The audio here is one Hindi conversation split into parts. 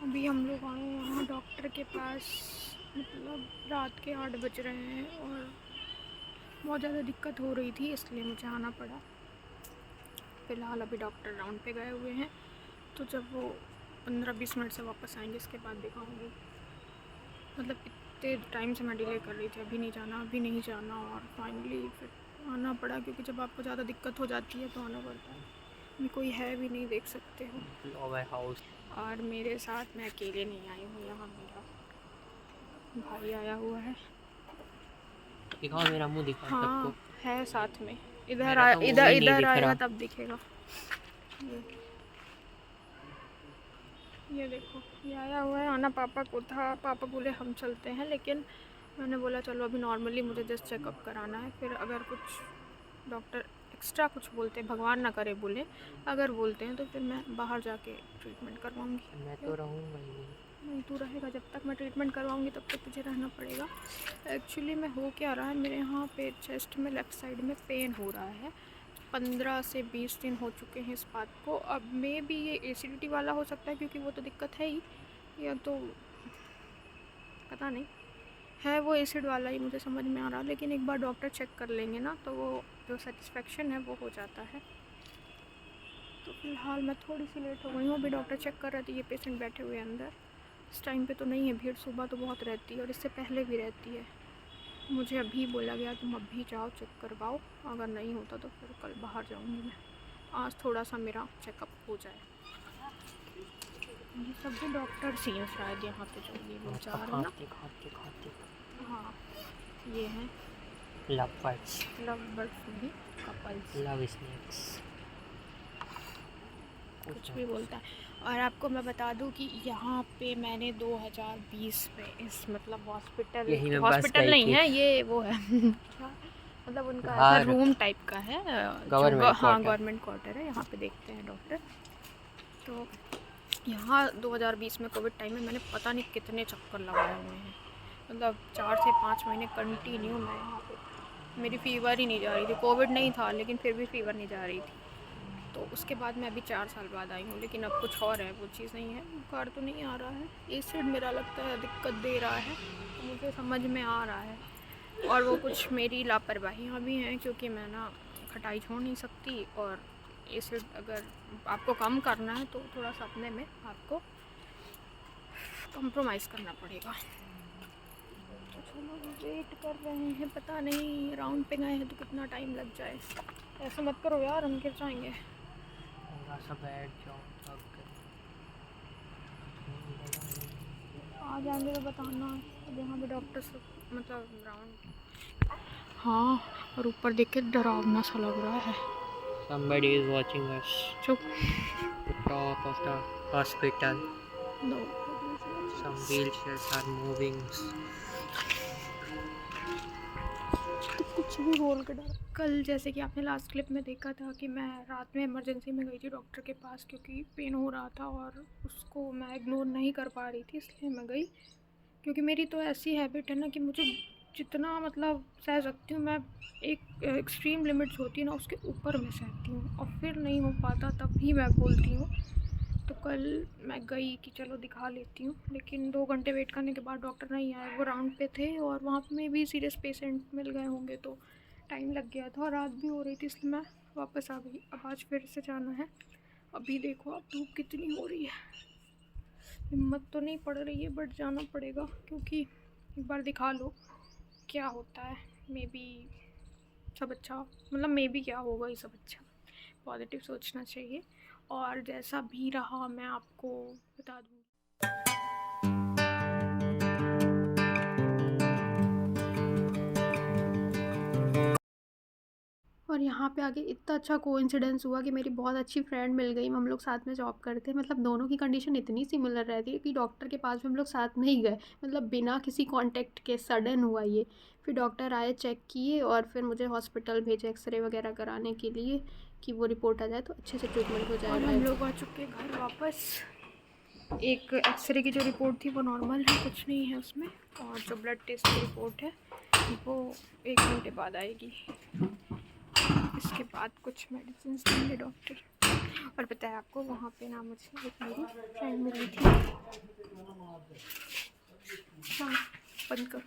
अभी हम लोग आए यहाँ डॉक्टर के पास, मतलब रात के 8 बज रहे हैं और बहुत ज़्यादा दिक्कत हो रही थी इसलिए मुझे आना पड़ा। फ़िलहाल अभी डॉक्टर राउंड पे गए हुए हैं, तो जब वो 15-20 मिनट से वापस आएंगे इसके बाद दिखाऊंगी। मतलब इतने टाइम से मैं डिले कर रही थी, अभी नहीं जाना और फाइनली फिर आना पड़ा, क्योंकि जब आपको ज़्यादा दिक्कत हो जाती है तो आना पड़ता है। अभी कोई है भी नहीं, देख सकते हो। हाउस और मेरे साथ मैं अकेले नहीं आई हूँ, यहाँ मेरा भाई आया हुआ है। दिखाओ, मेरा मुंह दिखाओ सबको। हाँ, है साथ में। इधर मेरा तो मुंह ही नहीं इधर दिख आएगा रहा। तब दिखेगा। ये देखो, ये आया हुआ है। आना पापा को था, पापा बोले हम चलते हैं, लेकिन मैंने बोला चलो अभी नॉर्मली मुझे जस्ट चेकअप कराना है, फिर अगर कुछ डॉक्टर एक्स्ट्रा कुछ बोलते हैं, भगवान ना करे बोले, अगर बोलते हैं तो फिर मैं बाहर जाके ट्रीटमेंट करवाऊँगी। मैं तो रहूँगा ही नहीं। नहीं, तू रहेगा, जब तक मैं ट्रीटमेंट करवाऊँगी तब तक तुझे रहना पड़ेगा। एक्चुअली में हो क्या रहा है, मेरे यहाँ पे चेस्ट में लेफ़्ट साइड में पेन हो रहा है। 15 से 20 दिन हो चुके हैं इस बात को। अब मे भी ये एसिडिटी वाला हो सकता है, क्योंकि वो तो दिक्कत है ही, या तो पता नहीं है वो एसिड वाला ही, मुझे समझ में आ रहा। लेकिन एक बार डॉक्टर चेक कर लेंगे ना तो वो जो सेटिस्फेक्शन है वो हो जाता है। तो फ़िलहाल मैं थोड़ी सी लेट हो गई हूँ, अभी डॉक्टर चेक कर रहे थे। ये पेशेंट बैठे हुए हैं अंदर। इस टाइम पे तो नहीं है भीड़, सुबह तो बहुत रहती है और इससे पहले भी रहती है। मुझे अभी बोला गया तुम अभी जाओ चेक करवाओ, अगर नहीं होता तो फिर कल बाहर जाऊँगी मैं। आज थोड़ा सा मेरा चेकअप हो जाए। ये सब भी डॉक्टर्स ही हैं शायद यहाँ पे जो ये लोग जा रहे हैं ना। खाते हाँ, ये हैं लव बर्ड्स, लव बर्ड्स, नहीं कपल्स, लव स्नेक्स, कुछ भी बोलता है। और आपको मैं बता दूं कि यहाँ पे मैंने 2020 में इस मतलब यही मैं बस हॉस्पिटल गई नहीं थी। है ये, वो है मतलब उनका ऐसा घर, रूम टाइप का है, गवर्नमेंट हाँ क्वार्टर। गवर्नमेंट क्वार्टर है, यहाँ पे देखते हैं डॉक्टर। तो यहाँ 2020 में कोविड टाइम में मैंने पता नहीं कितने चक्कर लगाए हुए हैं, मतलब 4 से 5 महीने कंटिन्यू मैं यहाँ पे। मेरी फ़ीवर ही नहीं जा रही थी, कोविड नहीं था लेकिन फिर भी फ़ीवर नहीं जा रही थी। तो उसके बाद मैं अभी 4 साल बाद आई हूँ, लेकिन अब कुछ और है, वो चीज़ नहीं है। बुखार तो नहीं आ रहा है, एसिड मेरा लगता है दिक्कत दे रहा है, तो मुझे समझ में आ रहा है। और वो कुछ मेरी लापरवाहियाँ भी हैं, क्योंकि मैं ना खटाई छोड़ नहीं सकती, और एसिड अगर आपको कम करना है तो थोड़ा सा अपने में आपको कंप्रोमाइज़ करना पड़ेगा। तो चलो वेट कर रहे हैं, पता नहीं राउंड पे गए हैं तो कितना टाइम लग जाए। ऐसे मत करो यार, हम गिर जाएंगे। थोड़ा सा बैठ जाओ, थक गई। आ जाएंगे तो बताना। अब यहाँ पे डॉक्टर मतलब राउंड, हाँ, और ऊपर देख के डरावना सा लग रहा है। Somebody is watching us. चुप। The top of the hospital. No, Some wheelchairs are moving. तो कुछ भी बोल के डर। कल जैसे कि आपने लास्ट क्लिप में देखा था कि मैं रात में इमरजेंसी में गई थी डॉक्टर के पास, क्योंकि पेन हो रहा था और उसको मैं इग्नोर नहीं कर पा रही थी, इसलिए मैं गई। क्योंकि मेरी तो ऐसी हैबिट है ना कि मुझे जितना मतलब सह सकती हूँ मैं, एक एक्सट्रीम लिमिट्स होती है ना, उसके ऊपर मैं सहती हूँ, और फिर नहीं हो पाता तब ही मैं बोलती हूँ। तो कल मैं गई कि चलो दिखा लेती हूँ, लेकिन 2 घंटे वेट करने के बाद डॉक्टर नहीं आए, वो राउंड पे थे और वहाँ पे भी सीरियस पेशेंट मिल गए होंगे, तो टाइम लग गया था और रात भी हो रही थी, इसलिए मैं वापस आ गई। अब आज फिर से जाना है। अभी देखो अब धूप कितनी हो रही है, हिम्मत तो नहीं पड़ रही है, बट जाना पड़ेगा, क्योंकि एक बार दिखा लो क्या होता है। मे बी सब अच्छा, मतलब मे बी क्या होगा ये सब अच्छा, पॉजिटिव सोचना चाहिए। और जैसा भी रहा मैं आपको बता दूँगी। और यहाँ पे आके इतना अच्छा कोइंसिडेंस हुआ कि मेरी बहुत अच्छी फ्रेंड मिल गई। हम लोग साथ में जॉब करते हैं, मतलब दोनों की कंडीशन इतनी सिमिलर रहती है कि डॉक्टर के पास भी हम लोग साथ में ही गए, मतलब बिना किसी कांटेक्ट के सडन हुआ ये। फिर डॉक्टर आए, चेक किए और फिर मुझे हॉस्पिटल भेजे एक्सरे वगैरह कराने के लिए, कि वो रिपोर्ट आ जाए तो अच्छे से ट्रीटमेंट हो जाए। और हम लोग आ चुके घर वापस। एक एक्सरे की जो रिपोर्ट थी वो नॉर्मल है, कुछ नहीं है उसमें, और जो ब्लड टेस्ट की रिपोर्ट है वो 1 घंटे बाद आएगी। इसके बाद कुछ मेडिसिन देंगे डॉक्टर। और पता है आपको, वहाँ पे ना मुझे एक मेरी फ्रेंड मिली थी। हाँ, बंद करो।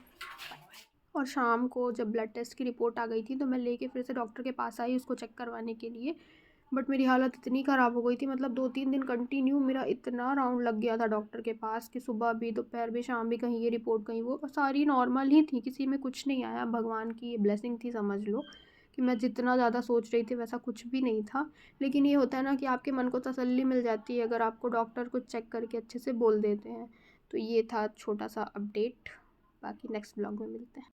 और शाम को जब ब्लड टेस्ट की रिपोर्ट आ गई थी तो मैं लेके फिर से डॉक्टर के पास आई उसको चेक करवाने के लिए। बट मेरी हालत इतनी ख़राब हो गई थी, मतलब 2-3 दिन कंटिन्यू मेरा इतना राउंड लग गया था डॉक्टर के पास कि सुबह भी, दोपहर भी, शाम भी, कहीं ये रिपोर्ट कहीं वो, सारी नॉर्मल ही थी, किसी में कुछ नहीं आया। भगवान की ये ब्लेसिंग थी समझ लो, कि मैं जितना ज़्यादा सोच रही थी वैसा कुछ भी नहीं था। लेकिन ये होता है ना कि आपके मन को तसल्ली मिल जाती है अगर आपको डॉक्टर कुछ चेक करके अच्छे से बोल देते हैं। तो ये था छोटा सा अपडेट, बाकी नेक्स्ट ब्लॉग में मिलते हैं।